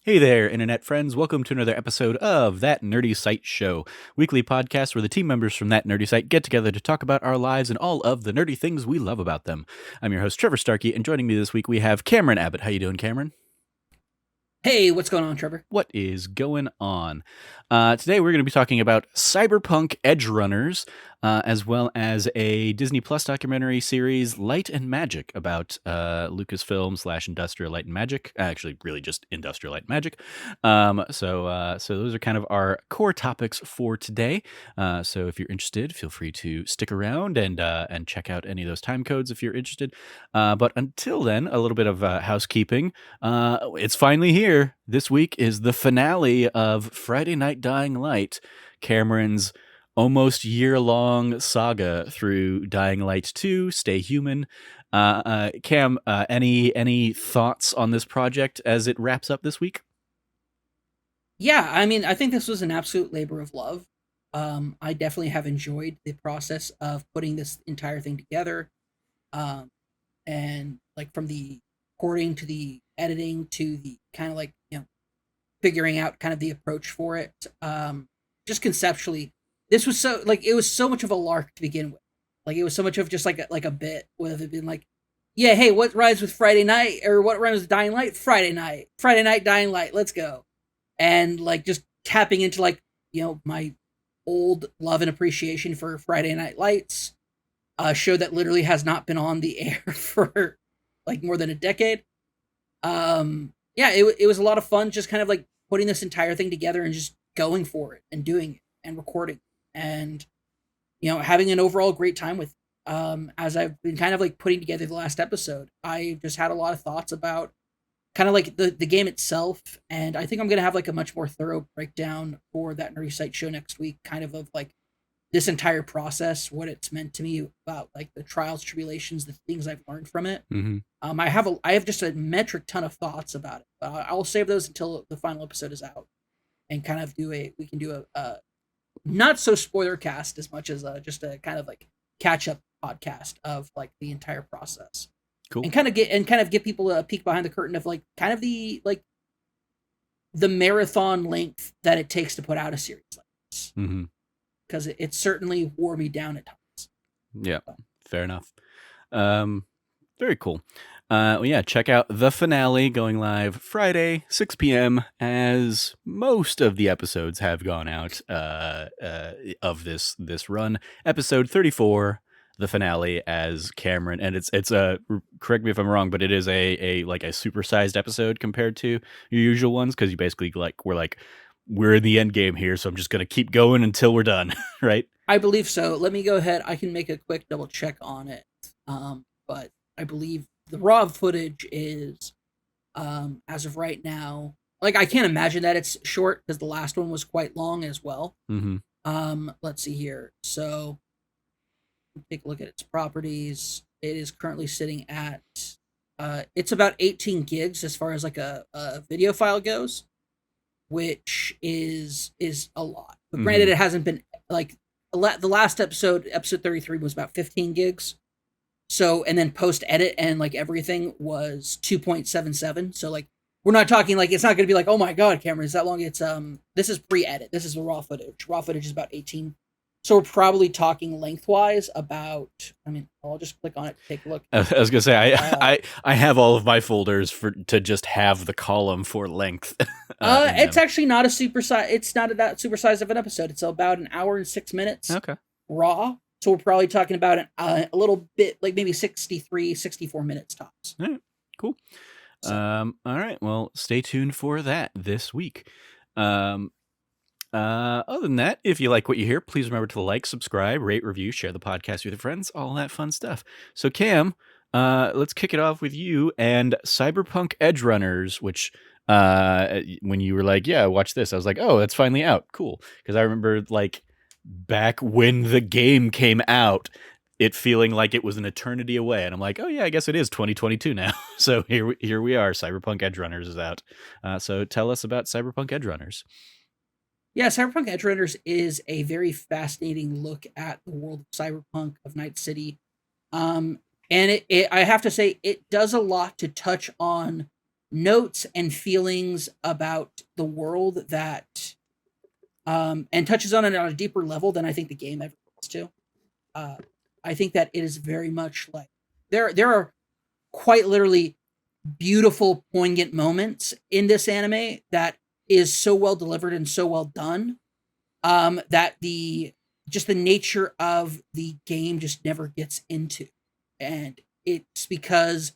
Hey there, internet friends. Welcome to another episode of That Nerdy Site Show, weekly podcast where the team members from that nerdy site get together to talk about our lives and all of the nerdy things we love about them. I'm your host, Trevor Starkey, and joining me this week we have Cameron Abbott. How you doing, Cameron? Hey, what's going on, Trevor? What is going on? Today we're going to be talking about Cyberpunk Edgerunners, as well as a Disney Plus documentary series, Light and Magic, about Lucasfilm / Industrial Light and Magic. Actually, really just Industrial Light and Magic. So those are kind of our core topics for today. So if you're interested, feel free to stick around and check out any of those time codes if you're interested. But until then, a little bit of housekeeping. It's finally here. This week is the finale of Friday Night Dying Light, Cameron's almost year-long saga through Dying Light 2, Stay Human. Cam, any thoughts on this project as it wraps up this week? Yeah, I think this was an absolute labor of love. I definitely have enjoyed the process of putting this entire thing together. Um, and like from the recording to the editing to the kind of figuring out kind of the approach for it. Just conceptually, this was it was so much of a lark to begin with. Like it was so much of just like a bit with it being like, yeah, hey, what rhymes with Friday night or what rhymes with Dying Light? Friday night, Dying Light. Let's go. And like just tapping into my old love and appreciation for Friday Night Lights, a show that literally has not been on the air for like more than a decade. Yeah, it was a lot of fun just kind of like putting this entire thing together and just going for it and doing it and recording and having an overall great time with it. As I've been kind of like putting together the last episode, I just had a lot of thoughts about kind of like the game itself, and I think I'm gonna have like a much more thorough breakdown for that nerdy site show next week, kind of like this entire process, what it's meant to me about like the trials, tribulations, the things I've learned from it. Mm-hmm. I have just a metric ton of thoughts about it. I'll save those until the final episode is out, and kind of we can do a not so spoiler cast as much as just a kind of like catch up podcast of like the entire process, Cool. and kind of give people a peek behind the curtain of like kind of the marathon length that it takes to put out a series like this, Mm-hmm. because it certainly wore me down at times. Yeah, fair enough. Very cool. Well, yeah, check out the finale going live Friday, 6 p.m., as most of the episodes have gone out of this run. Episode 34, the finale, as Cameron, and it's correct me if I'm wrong, but it is a like a supersized episode compared to your usual ones, because you basically we're in the end game here, so I'm just gonna keep going until we're done, right? I believe so. Let me go ahead. I can make a quick double check on it. But I believe the raw footage is, as of right now, like I can't imagine that it's short because the last one was quite long as well. Mm-hmm. Let's see here. So take a look at its properties. It is currently sitting at, it's about 18 gigs as far as like a video file goes, which is a lot. But granted, Mm-hmm. it hasn't been like the last episode 33 was about 15 gigs. So, and then post edit and like everything was 2.77. So like we're not talking like it's not going to be like, oh my god, Cameron, is that long? It's this is pre-edit. This is the raw footage. Raw footage is about 18. So we're probably talking lengthwise about, I mean, I'll just click on it to take a look. I was gonna say I have all of my folders to just have the column for length. It's actually not a super size. It's not that super sized of an episode. It's about an hour and 6 minutes Okay. raw. So we're probably talking about a little bit, like maybe 63, 64 minutes tops. All right. Cool. So. All right. Well, stay tuned for that this week. Other than that, if you like what you hear, please remember to like, subscribe, rate, review, share the podcast with your friends, all that fun stuff. So, Cam, let's kick it off with you and Cyberpunk Edgerunners, which when you were like, yeah, watch this, I was like, oh, it's finally out. Cool. Because I remember like back when the game came out, it feeling like it was an eternity away. And I'm like, oh yeah, I guess it is 2022 now. So here we are. Cyberpunk Edgerunners is out. So tell us about Cyberpunk Edgerunners. Yeah, Cyberpunk Edgerunners is a very fascinating look at the world of cyberpunk of Night City. And I have to say, it does a lot to touch on notes and feelings about the world that and touches on it on a deeper level than I think the game ever gets to. Uh, I think that it is very much like there are quite literally beautiful, poignant moments in this anime that is so well delivered and so well done, that the nature of the game just never gets into, and it's because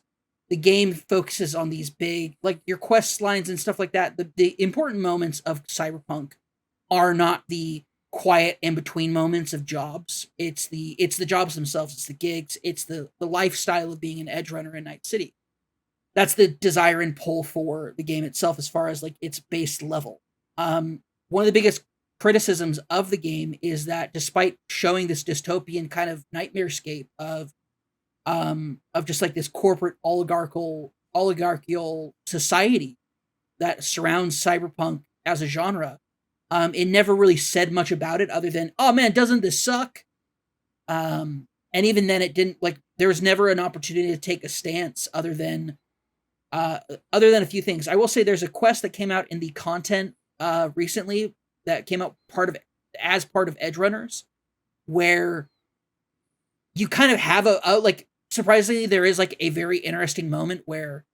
the game focuses on these big, like your quest lines and stuff like that. The important moments of Cyberpunk are not the quiet in between moments of jobs. It's the jobs themselves. It's the gigs. It's the lifestyle of being an edge runner in Night City. That's the desire and pull for the game itself, as far as like its base level. One of the biggest criticisms of the game is that despite showing this dystopian kind of nightmarescape of just like this corporate oligarchical society that surrounds cyberpunk as a genre, it never really said much about it other than, oh man, doesn't this suck? And even then, it didn't, like, there was never an opportunity to take a stance other than a few things. I will say there's a quest that came out in the content recently that came out as part of Edgerunners, where you kind of have a like, surprisingly, there is like a very interesting moment where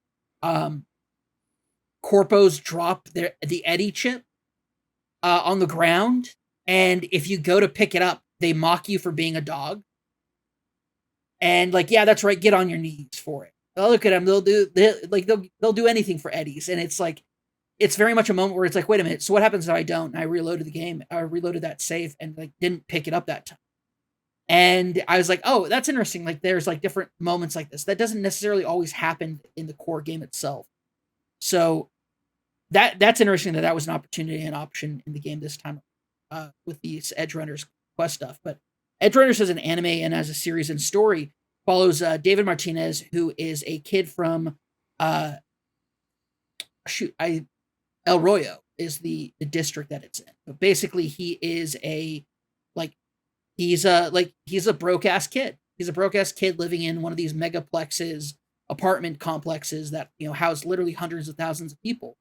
corpos drop the Eddie chip on the ground, and if you go to pick it up, they mock you for being a dog. And like, yeah, that's right, get on your knees for it. Oh, look at them. They'll do anything for Eddies. And it's like, it's very much a moment where it's like, wait a minute, so what happens if I don't? And I reloaded the game. I reloaded that save and like didn't pick it up that time. And I was like, oh, that's interesting. Like there's like different moments like this. That doesn't necessarily always happen in the core game itself. So that's interesting that was an opportunity and option in the game this time with these Edgerunners quest stuff. But Edgerunners as an anime and as a series and story follows David Martinez, who is a kid from El Royo is the district that it's in. But basically, he is he's a broke ass kid. He's a broke ass kid living in one of these megaplexes, apartment complexes that house literally hundreds of thousands of people.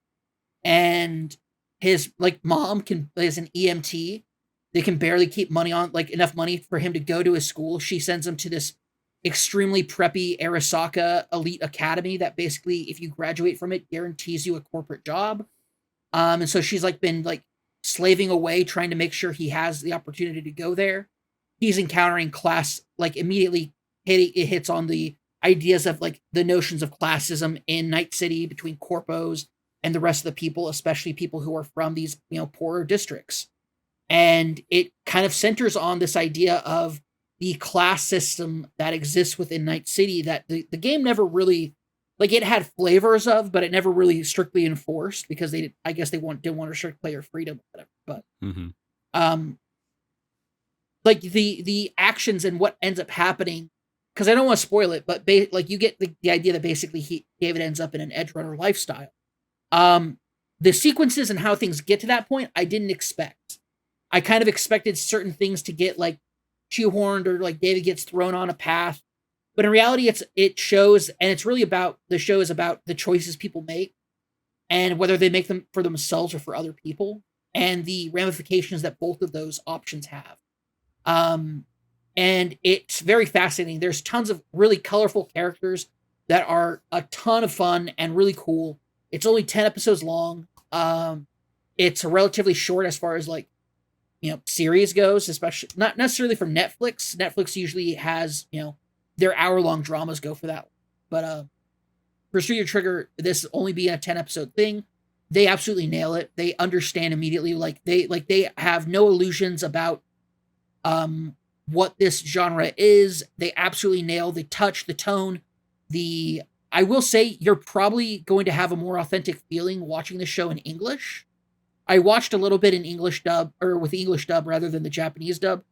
And his like mom is an EMT. They can barely keep money on, like, enough money for him to go to his school. She sends him to this extremely preppy Arasaka elite academy that basically, if you graduate from it, guarantees you a corporate job. And so she's like been like slaving away trying to make sure he has the opportunity to go there. He's encountering class, like immediately it hits on the ideas of like the notions of classism in Night City between corpos and the rest of the people, especially people who are from these poorer districts. And it kind of centers on this idea of the class system that exists within Night City that the game never really, like, it had flavors of, but it never really strictly enforced because I guess they didn't want to restrict player freedom or whatever. But like the actions and what ends up happening, because I don't want to spoil it, but like you get the idea that basically David ends up in an edge runner lifestyle. The sequences and how things get to that point, I didn't expect. I kind of expected certain things to get like shoehorned, or like David gets thrown on a path. But in reality, it shows, and it's really about, the show is about the choices people make and whether they make them for themselves or for other people, and the ramifications that both of those options have. And it's very fascinating. There's tons of really colorful characters that are a ton of fun and really cool. It's only 10 episodes long. It's relatively short as far as like, series goes, especially not necessarily for Netflix. Netflix usually has, their hour-long dramas go for that. But for Studio Trigger, this only being a 10-episode thing, they absolutely nail it. They understand immediately. They have no illusions about what this genre is. They absolutely nail the touch, the tone. I will say you're probably going to have a more authentic feeling watching the show in English. I watched a little bit in English dub, or with the English dub rather than the Japanese dub.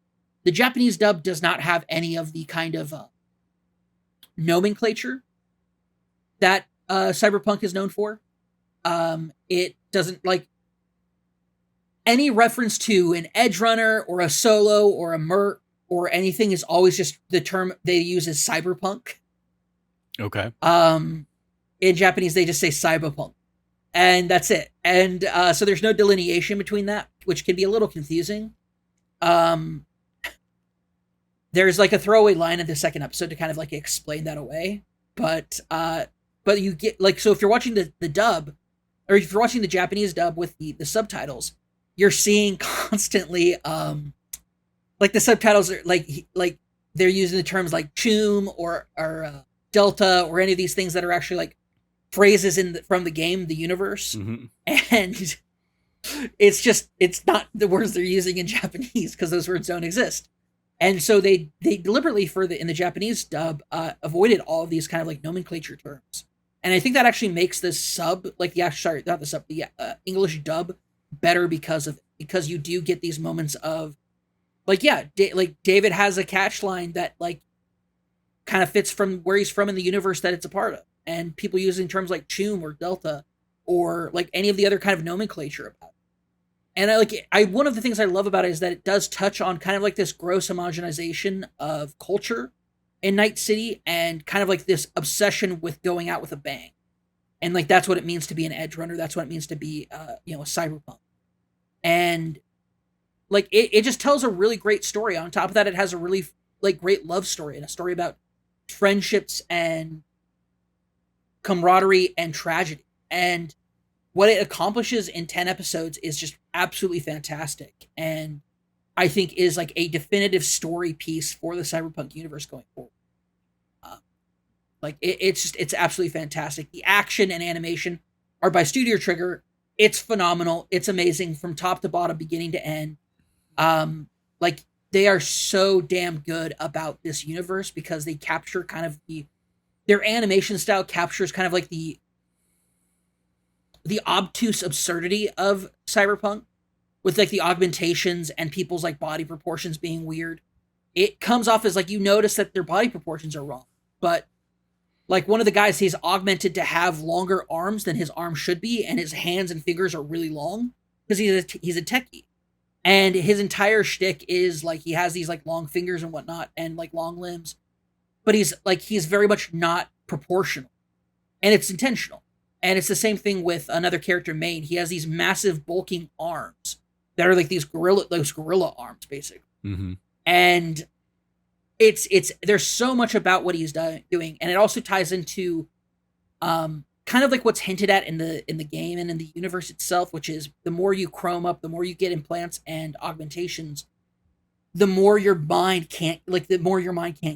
The Japanese dub does not have any of the kind of nomenclature that Cyberpunk is known for. It doesn't, like, any reference to an edge runner or a solo or a merc or anything is always just the term they use as cyberpunk. Okay. In Japanese, they just say Cyberpunk, and that's it. And so there's no delineation between that, which can be a little confusing. Um, there's like a throwaway line in the second episode to kind of like explain that away, but you get like, so if you're watching the dub, or if you're watching the Japanese dub with the subtitles, you're seeing constantly like the subtitles are like they're using the terms like chum or delta or any of these things that are actually like phrases from the game, the universe. Mm-hmm. And it's not the words they're using in Japanese because those words don't exist. And so they deliberately in the Japanese dub avoided all of these kind of like nomenclature terms. And I think that actually makes this sub, like the actual, sorry, not the sub, the English dub better because you do get these moments of like, yeah, like David has a catch line that like kind of fits from where he's from in the universe that it's a part of, and people using terms like chum or delta or like any of the other kind of nomenclature about it. And one of the things I love about it is that it does touch on kind of like this gross homogenization of culture in Night City, and kind of like this obsession with going out with a bang. And like that's what it means to be an edge runner. That's what it means to be a cyberpunk. And like it just tells a really great story. On top of that, it has a really like great love story, and a story about friendships and camaraderie and tragedy. And what it accomplishes in 10 episodes is just absolutely fantastic, and I think is like a definitive story piece for the Cyberpunk universe going forward. It's absolutely fantastic. The action and animation are by Studio Trigger. It's phenomenal. It's amazing from top to bottom, beginning to end. Like they are so damn good about this universe because they capture kind of their animation style captures kind of like the obtuse absurdity of Cyberpunk, with like the augmentations and people's like body proportions being weird. It comes off as like you notice that their body proportions are wrong, but like one of the guys, he's augmented to have longer arms than his arms should be, and his hands and fingers are really long because he's a techie, and his entire shtick is like he has these like long fingers and whatnot and like long limbs, but he's very much not proportional, and it's intentional. And it's the same thing with another character, Main. He has these massive bulking arms that are like those gorilla arms, basically. Mm-hmm. And it's there's so much about what he's doing, and it also ties into kind of like what's hinted at in the game and in the universe itself, which is the more you chrome up, the more you get implants and augmentations, the more your mind can't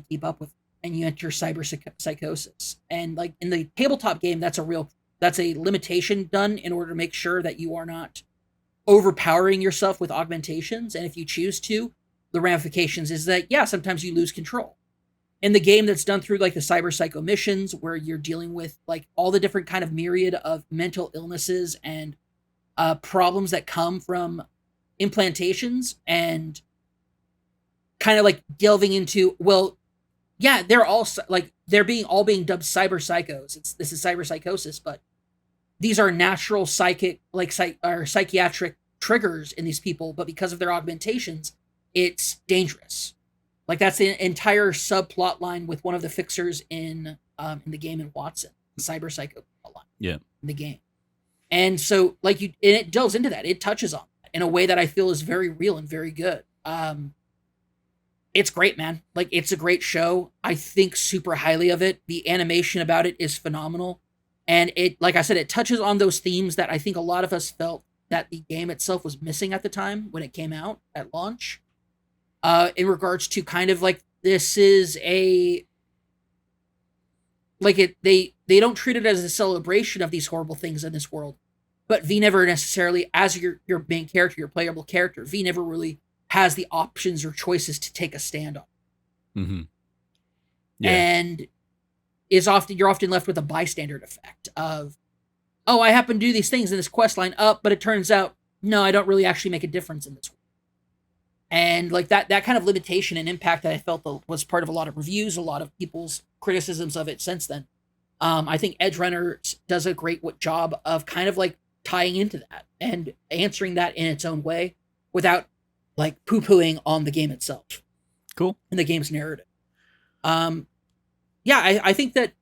keep up with, and you enter psychosis. And like in the tabletop game, that's a limitation done in order to make sure that you are not overpowering yourself with augmentations. And if you choose to, the ramifications is that, yeah, sometimes you lose control. In the game, that's done through like the cyber psycho missions, where you're dealing with like all the different kind of myriad of mental illnesses and problems that come from implantations, and kind of like delving into, well, yeah, they're all like they're being dubbed cyber psychos. This is cyber psychosis, but these are natural psychiatric triggers in these people, but because of their augmentations, it's dangerous. Like that's the entire subplot line with one of the fixers in the game in Watson, cyber psycho plot line in the game. And so like and it delves into that. It touches on that in a way that I feel is very real and very good. It's great, man. Like it's a great show. I think super highly of it. The animation about it is phenomenal. And it, like I said, it touches on those themes that I think a lot of us felt that the game itself was missing at the time when it came out at launch. In regards to kind of like, this is they don't treat it as a celebration of these horrible things in this world, but V never necessarily, as your main character, your playable character, V never really has the options or choices to take a stand on. Mm-hmm. Yeah. And you're often left with a bystander effect of, oh, I happen to do these things in this quest line up, but it turns out, no, I don't really actually make a difference in this world. And like that kind of limitation and impact that I felt was part of a lot of reviews, a lot of people's criticisms of it since then. I think Edgerunners does a great job of kind of like tying into that and answering that in its own way without like poo-pooing on the game itself. Cool. And the game's narrative. Yeah, I think that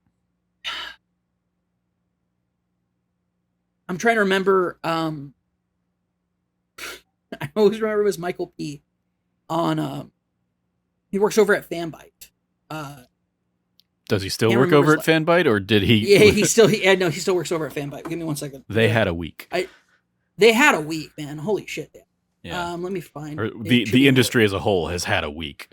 I'm trying to remember. I always remember it was Michael P. on. He works over at Fanbyte. Uh, Does he still can't work remember over his at last. Fanbyte, or did he? Yeah, he still works over at Fanbyte. Give me one second. They had a week. They had a week, man. Holy shit. Yeah. Let me find Or it. the industry as a whole has had a week.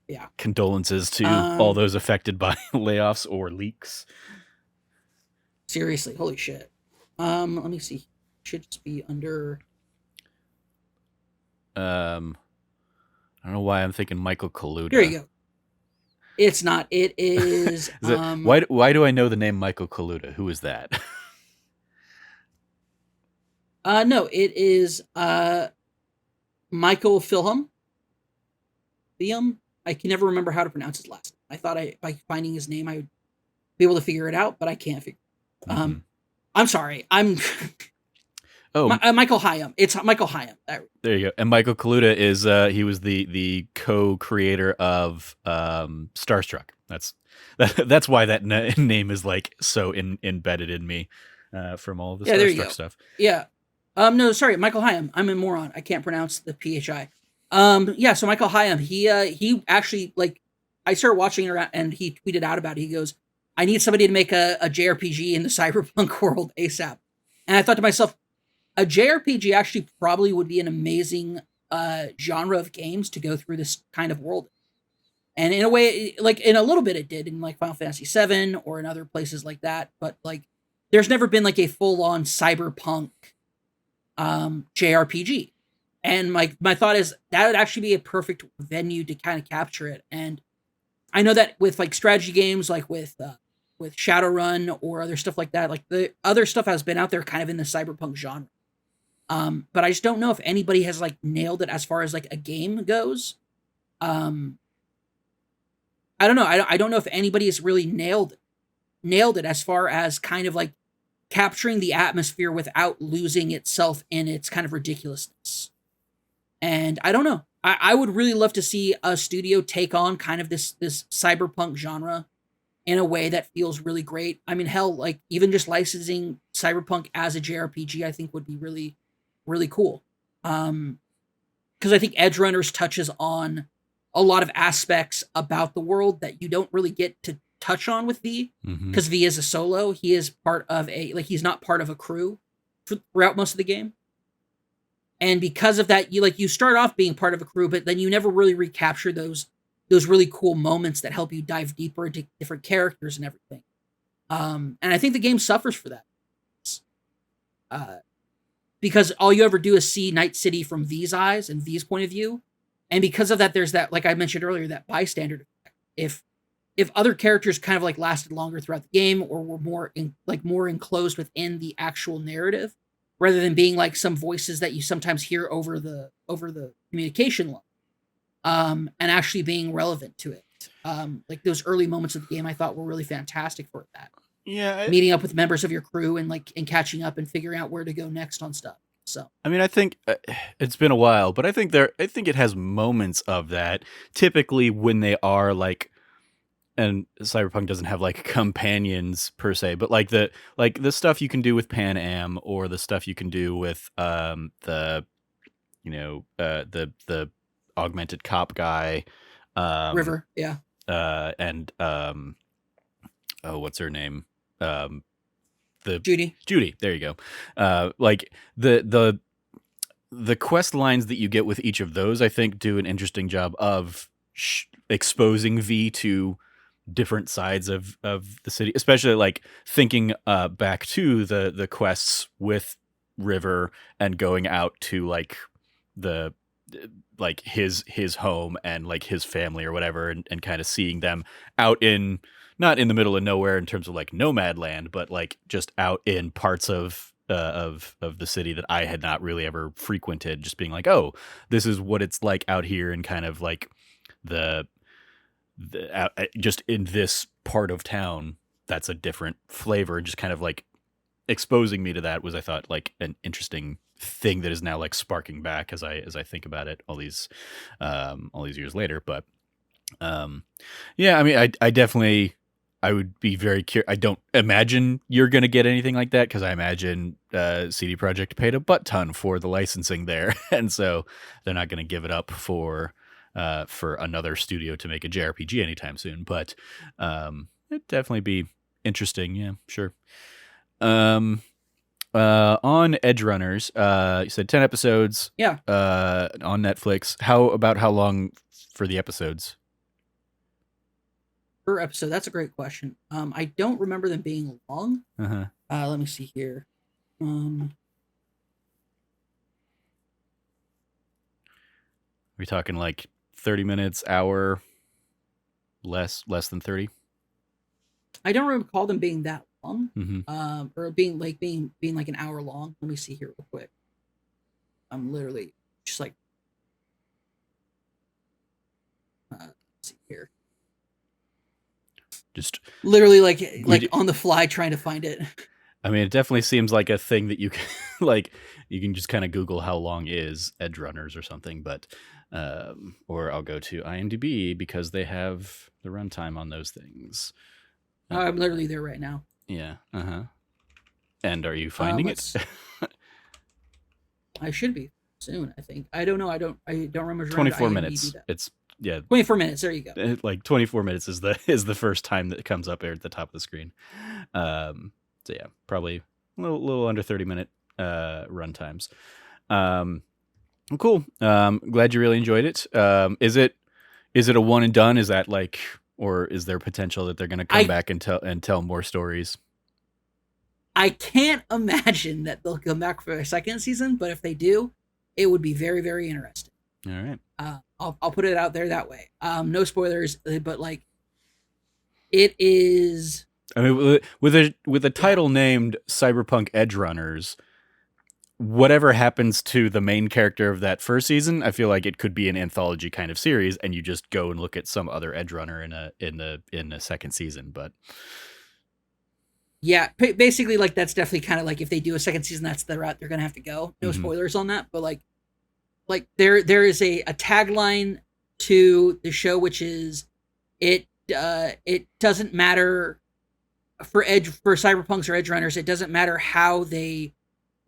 Yeah. Condolences to all those affected by layoffs or leaks. Seriously, holy shit. Let me see. Should just be under. I don't know why I'm thinking Michael Kaluta. Here you go. It's not. It is. Why do I know the name Michael Kaluta? Who is that? No, it is Michael Philham. Philham. I can never remember how to pronounce his last name. I thought by finding his name I would be able to figure it out, but I can't figure. Mm-hmm. I'm sorry. Michael Hyam. It's Michael Hyam. There you go. And Michael Kaluta is he was the co-creator of Starstruck. That's why that name is like so embedded in me from all of the Starstruck stuff. Yeah. No, sorry, Michael Hyam. I'm a moron. I can't pronounce the PHI. Yeah, so Michael Hyam, he actually, like, I started watching it and he tweeted out about it. He goes, I need somebody to make a JRPG in the Cyberpunk world ASAP. And I thought to myself, a JRPG actually probably would be an amazing genre of games to go through this kind of world. And in a way, like, in a little bit it did in, like, Final Fantasy VII or in other places like that. But, like, there's never been, like, a full-on Cyberpunk JRPG. And my thought is that would actually be a perfect venue to kind of capture it. And I know that with like strategy games, like with Shadowrun or other stuff like that, like the other stuff has been out there kind of in the cyberpunk genre. But I just don't know if anybody has like nailed it as far as like a game goes. I don't know. I don't know if anybody has really nailed it as far as kind of like capturing the atmosphere without losing itself in its kind of ridiculousness. And I don't know. I would really love to see a studio take on kind of this cyberpunk genre in a way that feels really great. I mean, hell, like even just licensing Cyberpunk as a JRPG, I think would be really, really cool. Because I think Edgerunners touches on a lot of aspects about the world that you don't really get to touch on with V. Because V is a solo. He is part of he's not part of a crew throughout most of the game. And because of that, you start off being part of a crew, but then you never really recapture those really cool moments that help you dive deeper into different characters and everything. And I think the game suffers for that. Because all you ever do is see Night City from V's eyes and V's point of view. And because of that, there's that, like I mentioned earlier, that bystander effect. If other characters kind of like lasted longer throughout the game or were more enclosed within the actual narrative, rather than being like some voices that you sometimes hear over the communication line, and actually being relevant to it. Like those early moments of the game, I thought were really fantastic for that. Yeah, meeting up with members of your crew and catching up and figuring out where to go next on stuff. So I mean, I think it's been a while, but I think it has moments of that. Typically, when they are like. And Cyberpunk doesn't have like companions per se, but like the stuff you can do with Pan Am or the stuff you can do with the augmented cop guy, River, yeah, and what's her name? The Judy. There you go. Like the quest lines that you get with each of those, I think, do an interesting job of exposing V to different sides of the city, especially like thinking back to the quests with River and going out to like the like his home and like his family or whatever, and kind of seeing them out in not in the middle of nowhere in terms of like nomad land, but like just out in parts of the city that I had not really ever frequented, just being like, oh, this is what it's like out here, and kind of like just in this part of town that's a different flavor, just kind of like exposing me to that was, I thought, like an interesting thing that is now like sparking back as I think about it all these years later. But yeah, I mean, I I would be very curious. I don't imagine you're going to get anything like that because I imagine CD Projekt paid a butt ton for the licensing there, and so they're not going to give it up for another studio to make a JRPG anytime soon. But it'd definitely be interesting. Yeah, sure. On Edgerunners, you said 10 episodes. Yeah, On Netflix. How long for the episodes? per episode. That's a great question. I don't remember them being long. Uh huh. Let me see here. Um, Are we talking like 30 minutes, hour, less than 30? I don't recall them being that long. Mm-hmm. Or being like an hour long. Let me see here real quick. I'm literally just like, let's see here. Just Literally would like on the fly trying to find it. I mean, it definitely seems like a thing that you can like. You can just kind of Google how long is Edgerunners or something, but or I'll go to IMDb because they have the runtime on those things. I'm literally there right now. Yeah. Uh huh. And are you finding it? I should be soon. I think. I don't know. I don't remember. 24 minutes. It's yeah. 24 minutes. There you go. Like 24 minutes is the first time that it comes up there at the top of the screen. So yeah, probably a little under 30-minute run times. Cool. Glad you really enjoyed it. Is it a one and done? Is that like, or is there potential that they're going to come back and tell more stories? I can't imagine that they'll come back for a second season, but if they do, it would be very, very interesting. All right. I'll put it out there that way. No spoilers, but like, it is. I mean, with a title named Cyberpunk Edgerunners, whatever happens to the main character of that first season, I feel like it could be an anthology kind of series, and you just go and look at some other Edgerunner in a second season. But yeah, basically, like that's definitely kind of like if they do a second season, that's the route they're gonna have to go. No Mhm. spoilers on that, but like there is a tagline to the show, which is it doesn't matter for Cyberpunks or Edgerunners, it doesn't matter how they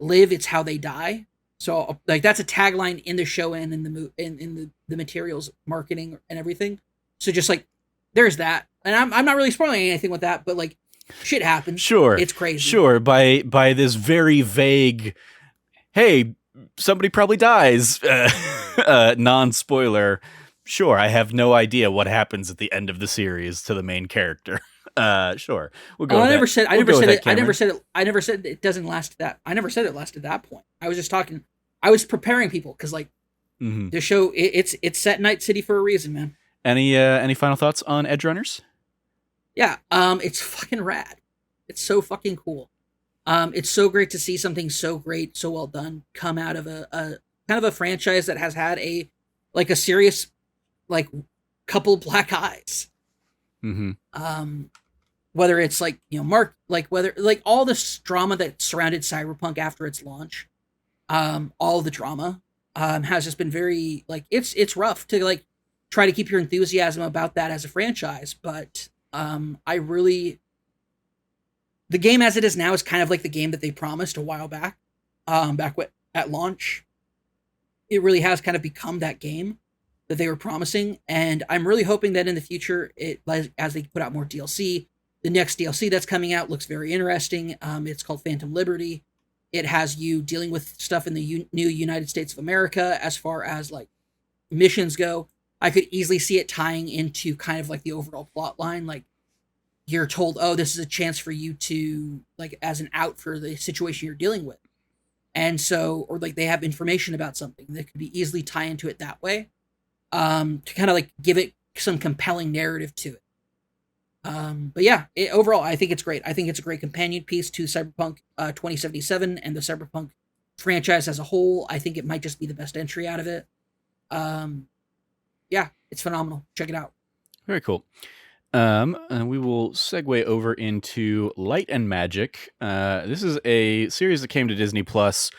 live, it's how they die. So like that's a tagline in the show and in the materials, marketing and everything. So just like there's that, and I'm not really spoiling anything with that, but like shit happens. Sure, it's crazy. Sure, by this very vague, hey, somebody probably dies, non-spoiler. Sure, I have no idea what happens at the end of the series to the main character. Sure, we'll go. I never said it doesn't last that. I never said it lasted that point. I was just talking. I was preparing people because like the show, it's set Night City for a reason, man. Any final thoughts on Edgerunners? Yeah, it's fucking rad. It's so fucking cool. It's so great to see something so great, so well done, come out of a kind of a franchise that has had a serious like couple black eyes. Mm-hmm. Whether it's like Mark, like whether like all this drama that surrounded Cyberpunk after its launch, all the drama has just been very like it's rough to like try to keep your enthusiasm about that as a franchise, but I really the game as it is now is kind of like the game that they promised a while back, at launch. It really has kind of become that game that they were promising, and I'm really hoping that in the future, as they put out more DLC, the next DLC that's coming out looks very interesting. It's called Phantom Liberty. It has you dealing with stuff in the new United States of America as far as like missions go. I could easily see it tying into kind of like the overall plot line. Like you're told, oh, this is a chance for you to like as an out for the situation you're dealing with. And so, or like they have information about something that could be easily tie into it that way. To kind of like give it some compelling narrative to it. But yeah, overall, I think it's great. I think it's a great companion piece to Cyberpunk 2077 and the Cyberpunk franchise as a whole. I think it might just be the best entry out of it. Yeah, it's phenomenal. Check it out. Very cool. And we will segue over into Light and Magic. This is a series that came to Disney Plus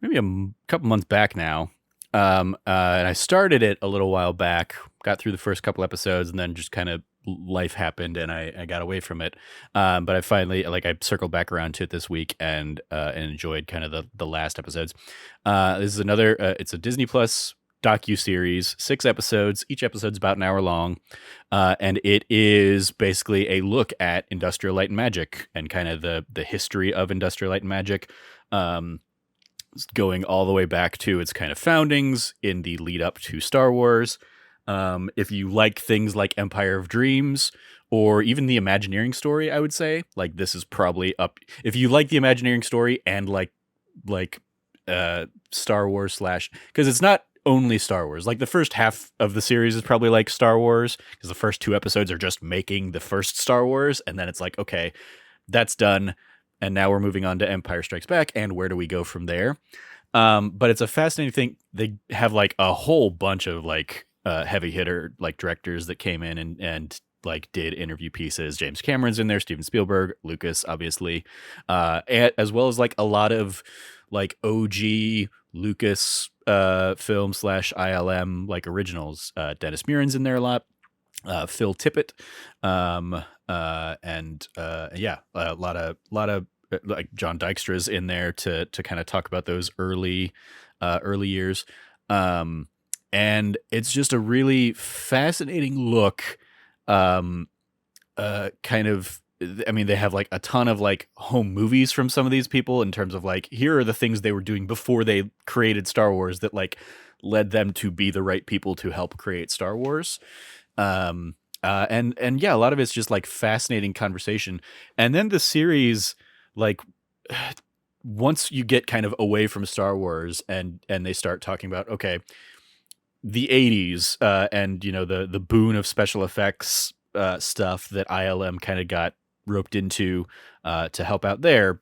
maybe a couple months back now. And I started it a little while back, got through the first couple episodes, and then just kind of life happened and I got away from it. But I finally like I circled back around to it this week and enjoyed kind of the last episodes. This is another. It's a Disney Plus docu series, 6 episodes. Each episode's about an hour long, and it is basically a look at Industrial Light and Magic and kind of the history of Industrial Light and Magic. Um, Going all the way back to its kind of foundings in the lead up to Star Wars. If you like things like Empire of Dreams or even the Imagineering story, I would say like this is probably up. If you like the Imagineering story and like Star Wars slash, because it's not only Star Wars. Like the first half of the series is probably like Star Wars because the first 2 episodes are just making the first Star Wars, and then it's like okay, that's done. And now we're moving on to Empire Strikes Back, and where do we go from there? But it's a fascinating thing. They have like a whole bunch of like heavy hitter like directors that came in and like did interview pieces. James Cameron's in there, Steven Spielberg, Lucas, obviously, as well as like a lot of like OG Lucas film slash ILM like originals. Dennis Muren's in there a lot. Phil Tippett, and yeah, a lot of like John Dykstra's in there to kind of talk about those early years, and it's just a really fascinating look. Kind of, I mean, they have like a ton of like home movies from some of these people in terms of like here are the things they were doing before they created Star Wars that like led them to be the right people to help create Star Wars. And yeah, a lot of it's just like fascinating conversation. And then the series, like once you get kind of away from Star Wars and they start talking about okay, the 80s, and you know the boon of special effects stuff that ILM kind of got roped into to help out there,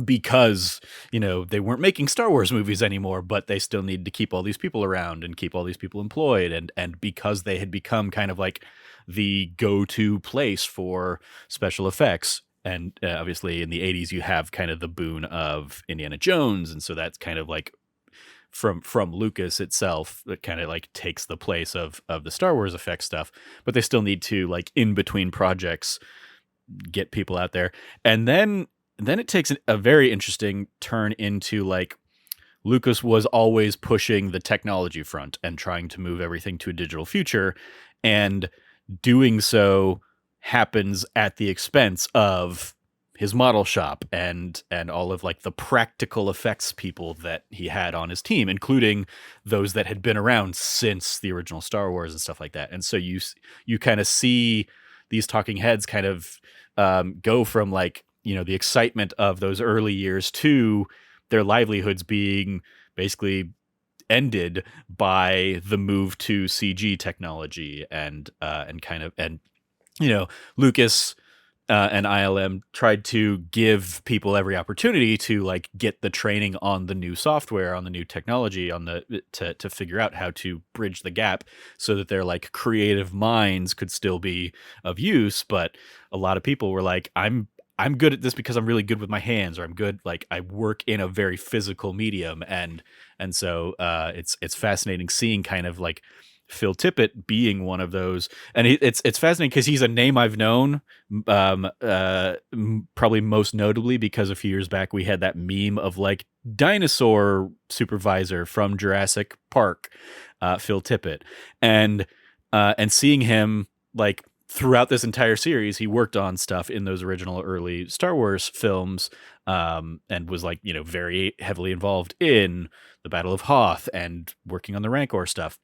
because you know they weren't making Star Wars movies anymore, but they still needed to keep all these people around and keep all these people employed, and because they had become kind of like the go-to place for special effects. And obviously in the 80s you have kind of the boon of Indiana Jones, and so that's kind of like from Lucas itself that kind of like takes the place of the Star Wars effects stuff, but they still need to like in between projects get people out there. And then it takes a very interesting turn into like Lucas was always pushing the technology front and trying to move everything to a digital future, and doing so happens at the expense of his model shop and all of like the practical effects people that he had on his team, including those that had been around since the original Star Wars and stuff like that. And so you kind of see these talking heads kind of go from like, you know, the excitement of those early years to their livelihoods being basically ended by the move to CG technology and kind of, and you know, Lucas and ILM tried to give people every opportunity to like get the training on the new software, on the new technology, on the to figure out how to bridge the gap so that their like creative minds could still be of use. But a lot of people were like, I'm good at this because I'm really good with my hands, or I'm good, like I work in a very physical medium, and so it's fascinating seeing kind of like Phil Tippett being one of those, and it's fascinating because he's a name I've known, probably most notably because a few years back we had that meme of like dinosaur supervisor from Jurassic Park, Phil Tippett, and seeing him like throughout this entire series, he worked on stuff in those original early Star Wars films, and was like, you know, very heavily involved in the Battle of Hoth and working on the Rancor stuff.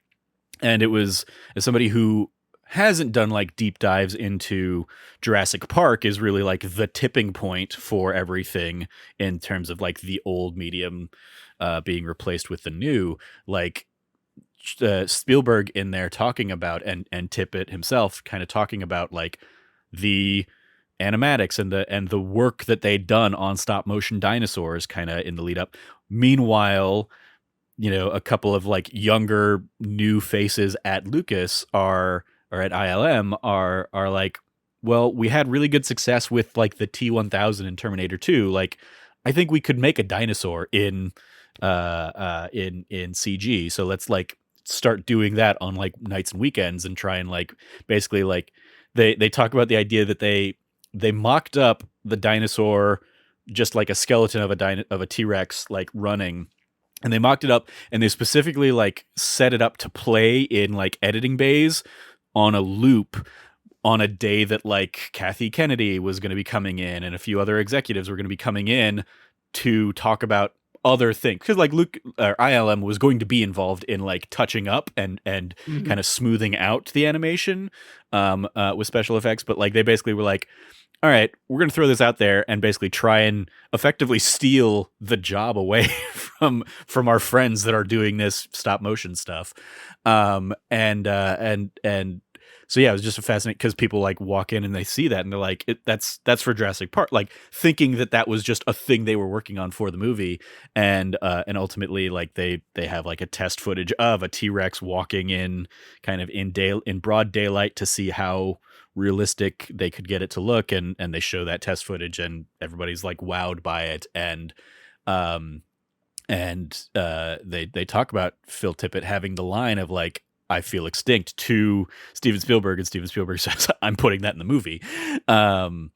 And it was, as somebody who hasn't done like deep dives into Jurassic Park, is really like the tipping point for everything in terms of like the old medium being replaced with the new, like Spielberg in there talking about, and Tippett himself kind of talking about like the animatics and the work that they'd done on stop motion dinosaurs kind of in the lead up. Meanwhile, you know, a couple of like younger new faces at Lucas or at ILM are like, well, we had really good success with like the T-1000 in Terminator 2. Like, I think we could make a dinosaur in CG. So let's like start doing that on like nights and weekends and try and like basically like they talk about the idea that they mocked up the dinosaur just like a skeleton of a T-Rex like running, and they mocked it up, and they specifically like set it up to play in like editing bays on a loop on a day that like Kathy Kennedy was going to be coming in and a few other executives were going to be coming in to talk about other things, because like ILM was going to be involved in like touching up and Mm-hmm. kind of smoothing out the animation with special effects, but like they basically were like, all right, we're going to throw this out there and basically try and effectively steal the job away from our friends that are doing this stop motion stuff. And so yeah, it was just a fascinating, because people like walk in and they see that and they're like, that's for Jurassic Park, like thinking that was just a thing they were working on for the movie, and ultimately like they have like a test footage of a T-Rex walking in kind of in broad daylight to see how realistic they could get it to look, and they show that test footage and everybody's like wowed by it, um they talk about Phil Tippett having the line of like, I feel extinct, to Steven Spielberg, and Steven Spielberg says, I'm putting that in the movie. And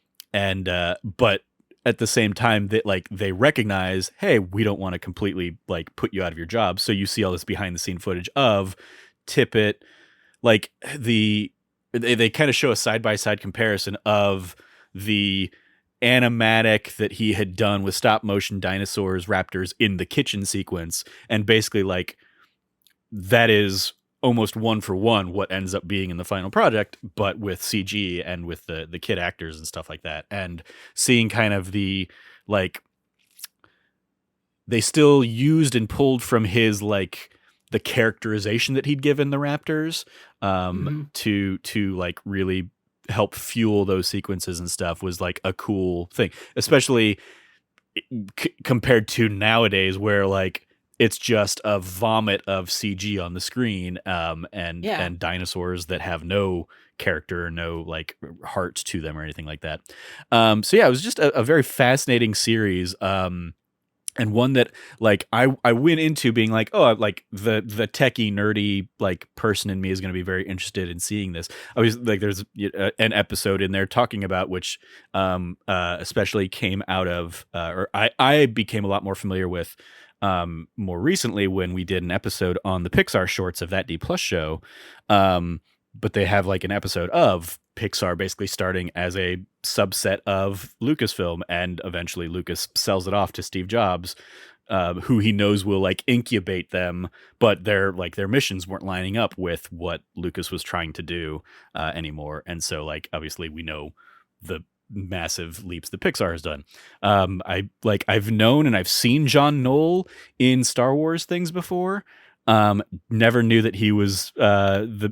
but at the same time that like they recognize, hey, we don't want to completely like put you out of your job, so you see all this behind the scene footage of Tippett, like they kind of show a side-by-side comparison of the animatic that he had done with stop motion dinosaurs, raptors in the kitchen sequence, and basically like that is almost one for one what ends up being in the final project, but with CG and with the kid actors and stuff like that. And seeing kind of the like, they still used and pulled from his like the characterization that he'd given the raptors Mm-hmm. to like really help fuel those sequences and stuff, was like a cool thing, especially compared to nowadays where like it's just a vomit of CG on the screen, Yeah. and dinosaurs that have no character, no like heart to them or anything like that. So yeah, it was just a very fascinating series. And one that like I went into being like, oh, like the techie nerdy like person in me is going to be very interested in seeing this. I was like, there's an episode in there talking about which especially came out of or I became a lot more familiar with more recently when we did an episode on the Pixar shorts of That D Plus show. But they have like an episode of Pixar basically starting as a subset of Lucasfilm, and eventually Lucas sells it off to Steve Jobs, who he knows will like incubate them, but their missions weren't lining up with what Lucas was trying to do anymore. And so like obviously we know the massive leaps that Pixar has done. I've known and I've seen John Knoll in Star Wars things before. Never knew that he was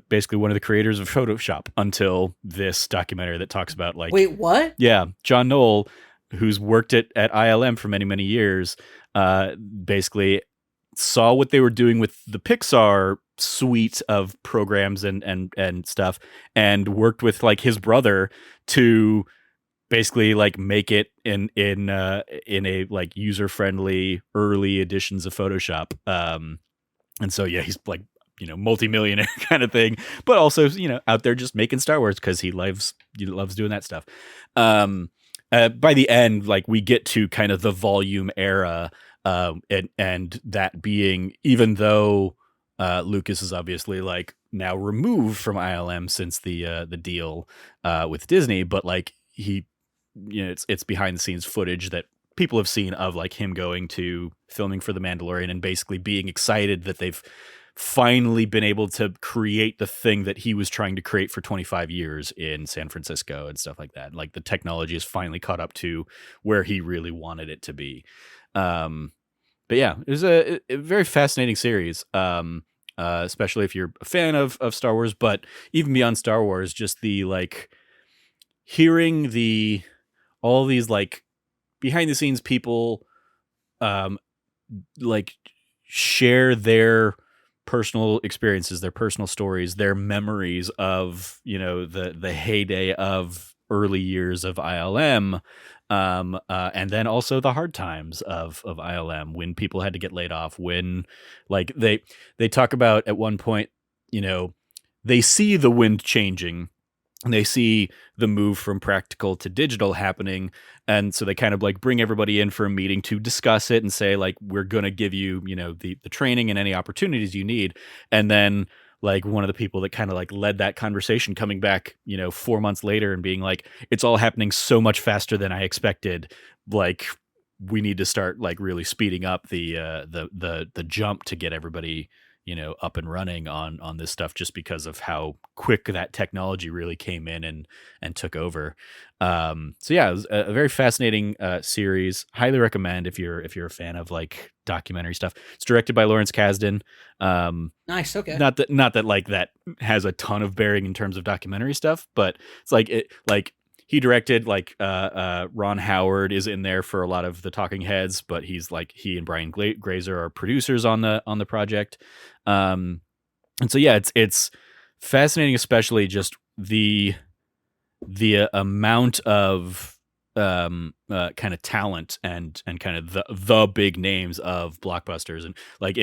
basically one of the creators of Photoshop until this documentary that talks about like, Wait, what? yeah, John Knoll, who's worked at ILM for many years, basically saw what they were doing with the Pixar suite of programs and stuff, and worked with like his brother to basically like make it in a like user friendly early editions of Photoshop. And so, yeah, he's like, multimillionaire kind of thing, but also, out there just making Star Wars because he loves doing that stuff. By the end, like we get to kind of the volume era, and that being, even though Lucas is obviously like now removed from ILM since the deal with Disney, but like he, it's behind the scenes footage that people have seen of like him going to filming for The Mandalorian and basically being excited that they've finally been able to create the thing that he was trying to create for 25 years in San Francisco and stuff like that. Like the technology has finally caught up to where he really wanted it to be. But yeah, it was a very fascinating series. Especially if you're a fan of Star Wars, but even beyond Star Wars, just the like hearing all these like behind the scenes people like share their personal experiences, their personal stories, their memories of the heyday of early years of ILM, and then also the hard times of ILM when people had to get laid off, when like they talk about at one point, they see the wind changing and they see the move from practical to digital happening, and so they kind of like bring everybody in for a meeting to discuss it and say like, we're going to give you, the training and any opportunities you need. And then like one of the people that kind of like led that conversation coming back 4 months later and being like, it's all happening so much faster than I expected, like we need to start like really speeding up the jump to get everybody up and running on this stuff, just because of how quick that technology really came in and took over. So yeah, it was a very fascinating series. Highly recommend if you're a fan of like documentary stuff. It's directed by Lawrence Kasdan. Nice. Okay. Not that like that has a ton of bearing in terms of documentary stuff, but it's like he directed like Ron Howard is in there for a lot of the talking heads, but he and Brian Grazer are producers on the project. And so yeah, it's fascinating, especially just the amount of kind of talent and kind of the big names of blockbusters. And like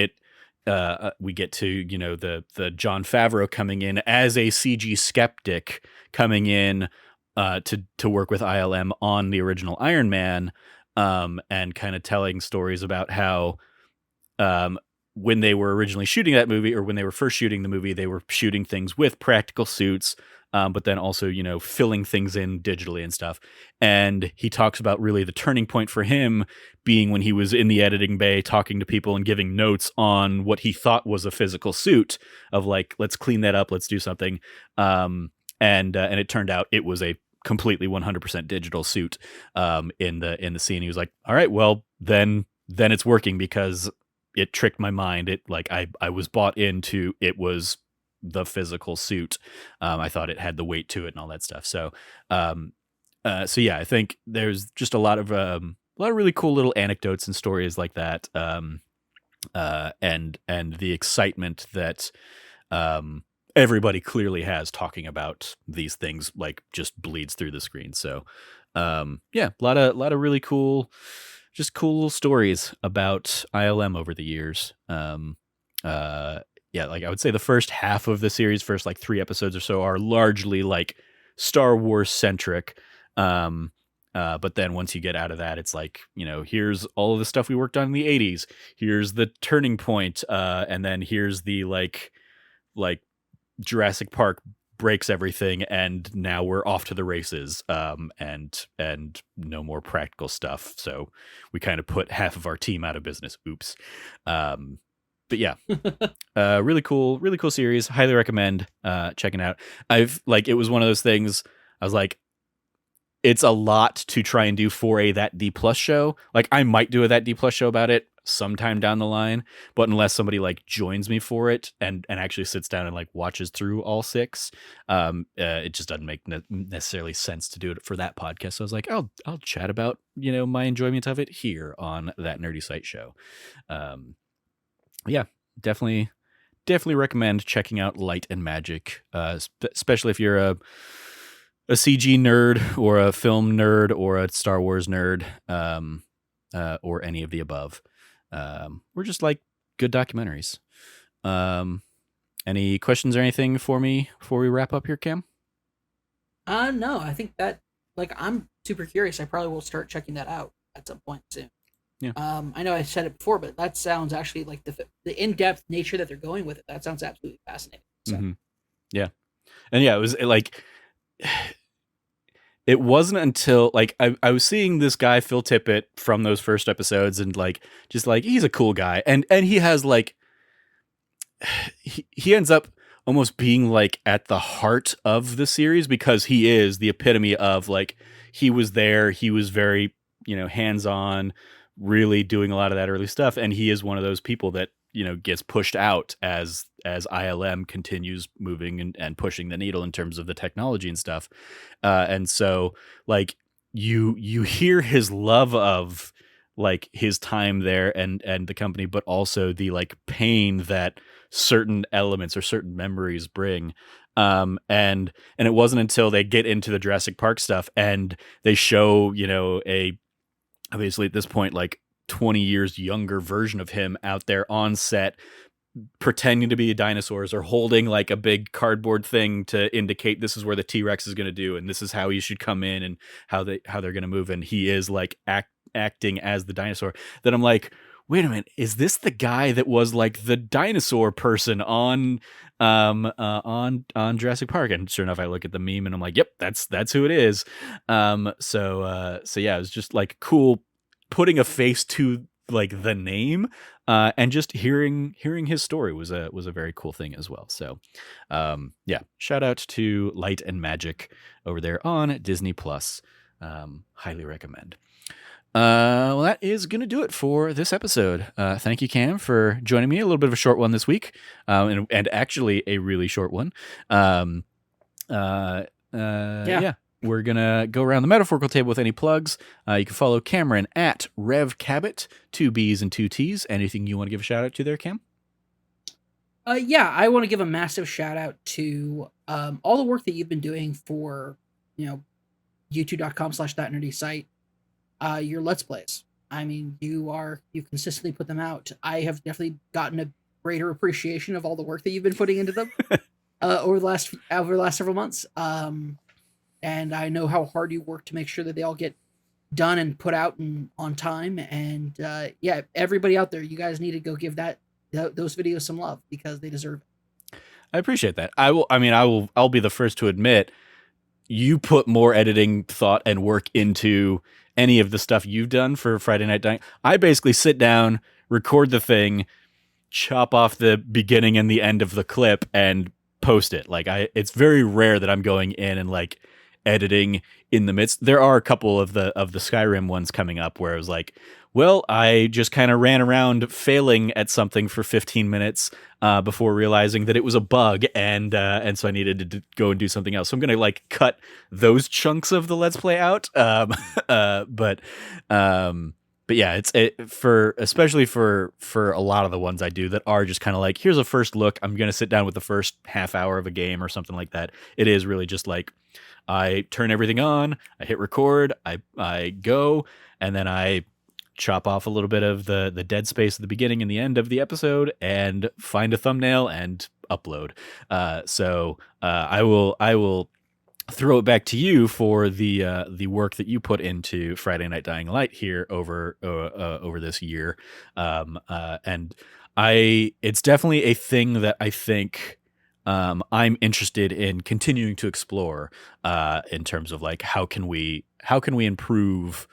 we get to the Jon Favreau coming in as a CG skeptic, coming in to work with ILM on the original Iron Man, and kind of telling stories about how when they were originally shooting that movie, or when they were first shooting the movie, they were shooting things with practical suits, but then also filling things in digitally and stuff. And he talks about really the turning point for him being when he was in the editing bay talking to people and giving notes on what he thought was a physical suit, of like, let's clean that up, let's do something. And it turned out it was a completely 100% digital suit in the scene. He was like, all right, well then it's working, because it tricked my mind. It like I was bought into it was the physical suit. I thought it had the weight to it and all that stuff. So so yeah, I think there's just a lot of really cool little anecdotes and stories like that. And the excitement that everybody clearly has talking about these things, like, just bleeds through the screen. So yeah, a lot of really cool, just cool little stories about ILM over the years. Yeah, like I would say the first half of the series, first like 3 episodes or so, are largely like Star Wars centric. But then once you get out of that, it's like, here's all of the stuff we worked on in the 80s. Here's the turning point. And then here's the like Jurassic Park breaks everything, and now we're off to the races. And no more practical stuff. So we kind of put half of our team out of business. Oops. But yeah, really cool series. Highly recommend checking out. It was one of those things. I was like, it's a lot to try and do for a That D Plus show. Like, I might do a That D Plus show about it sometime down the line, but unless somebody like joins me for it and actually sits down and like watches through all 6, it just doesn't make necessarily sense to do it for that podcast. So I was like, I'll chat about my enjoyment of it here on That Nerdy Site show. Yeah, definitely recommend checking out Light and Magic, especially if you're a CG nerd or a film nerd or a Star Wars nerd, or any of the above. We're just like good documentaries. Any questions or anything for me before we wrap up here, Cam? No, I think that, like, I'm super curious. I probably will start checking that out at some point soon. Yeah. I know I said it before, but that sounds actually like the in-depth nature that they're going with it. That sounds absolutely fascinating. So. Mm-hmm. Yeah. And yeah, it was like, it wasn't until like I was seeing this guy Phil Tippett from those first episodes, and like, just like, he's a cool guy, and he has like, he ends up almost being like at the heart of the series, because he is the epitome of like, he was there, he was very hands-on, really doing a lot of that early stuff, and he is one of those people that gets pushed out as ILM continues moving and pushing the needle in terms of the technology and stuff. And so like, you hear his love of like his time there and the company, but also the like pain that certain elements or certain memories bring. And it wasn't until they get into the Jurassic Park stuff and they show obviously at this point like 20 years younger version of him out there on set, pretending to be dinosaurs or holding like a big cardboard thing to indicate this is where the T-Rex is going to do and this is how you should come in and how they're going to move, and he is like acting as the dinosaur. Then I'm like, wait a minute, is this the guy that was like the dinosaur person on Jurassic Park? And sure enough, I look at the meme and I'm like, yep, that's who it is. So yeah, it was just like cool putting a face to like the name, and just hearing his story was a very cool thing as well. So yeah, shout out to Light and Magic over there on Disney Plus. Highly recommend. Well, that is going to do it for this episode. Thank you, Cam, for joining me. A little bit of a short one this week, and actually a really short one. Yeah. We're going to go around the metaphorical table with any plugs. You can follow Cameron at Rev Cabot, 2 B's and 2 T's. Anything you want to give a shout out to there, Cam? Yeah, I want to give a massive shout out to all the work that you've been doing for, youtube.com/thatnerdy site. Your Let's Plays. I mean, you consistently put them out. I have definitely gotten a greater appreciation of all the work that you've been putting into them over the last several months. And I know how hard you work to make sure that they all get done and put out on time. And yeah, everybody out there, you guys need to go give those videos some love because they deserve it. I appreciate that. I'll be the first to admit you put more editing thought and work into any of the stuff you've done for Friday Night Dying. I basically sit down, record the thing, chop off the beginning and the end of the clip and post it. Like it's very rare that I'm going in and like editing in the midst. There are a couple of the Skyrim ones coming up where it was like, well, I just kind of ran around failing at something for 15 minutes before realizing that it was a bug, and so I needed to go and do something else. So I'm gonna like cut those chunks of the Let's Play out. But yeah, especially for a lot of the ones I do that are just kind of like, here's a first look. I'm gonna sit down with the first half hour of a game or something like that. It is really just like I turn everything on, I hit record, I go, and then I chop off a little bit of the dead space at the beginning and the end of the episode and find a thumbnail and upload. So I will throw it back to you for the work that you put into Friday Night Dying Light here over this year. And it's definitely a thing that I think I'm interested in continuing to explore in terms of like how can we improve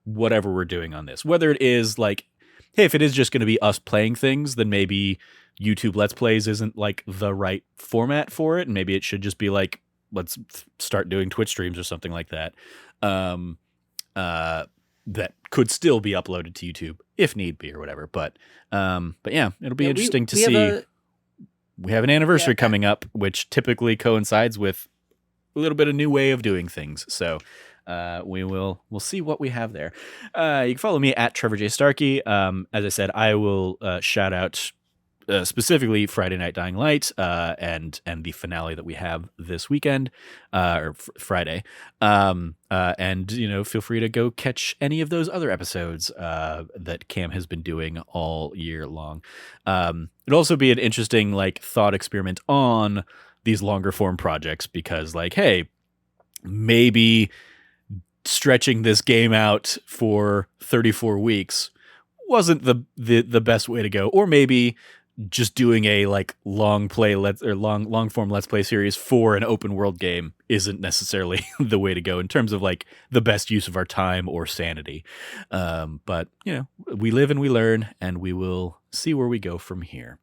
whatever we're doing on this, whether it is like, hey, if it is just going to be us playing things, then maybe YouTube Let's Plays isn't like the right format for it, and maybe it should just be like, let's start doing Twitch streams or something like that. That could still be uploaded to YouTube if need be or whatever. But yeah, it'll be interesting to see. We have an anniversary coming up, which typically coincides with a little bit of new way of doing things. So we'll see what we have there. You can follow me at Trevor J. Starkey. As I said, I will shout out specifically Friday Night Dying Light and the finale that we have this weekend or Friday. And feel free to go catch any of those other episodes that Cam has been doing all year long. It'd also be an interesting like thought experiment on these longer form projects because like, hey, maybe stretching this game out for 34 weeks wasn't the best way to go, or maybe just doing a like long form Let's Play series for an open world game isn't necessarily the way to go in terms of like the best use of our time or sanity. But we live and we learn, and we will see where we go from here.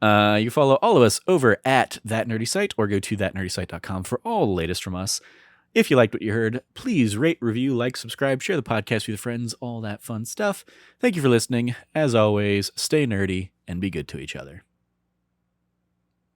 You follow all of us over at That Nerdy Site, or go to thatnerdysite.com for all the latest from us. If you liked what you heard, please rate, review, like, subscribe, share the podcast with your friends, all that fun stuff. Thank you for listening. As always, stay nerdy and be good to each other.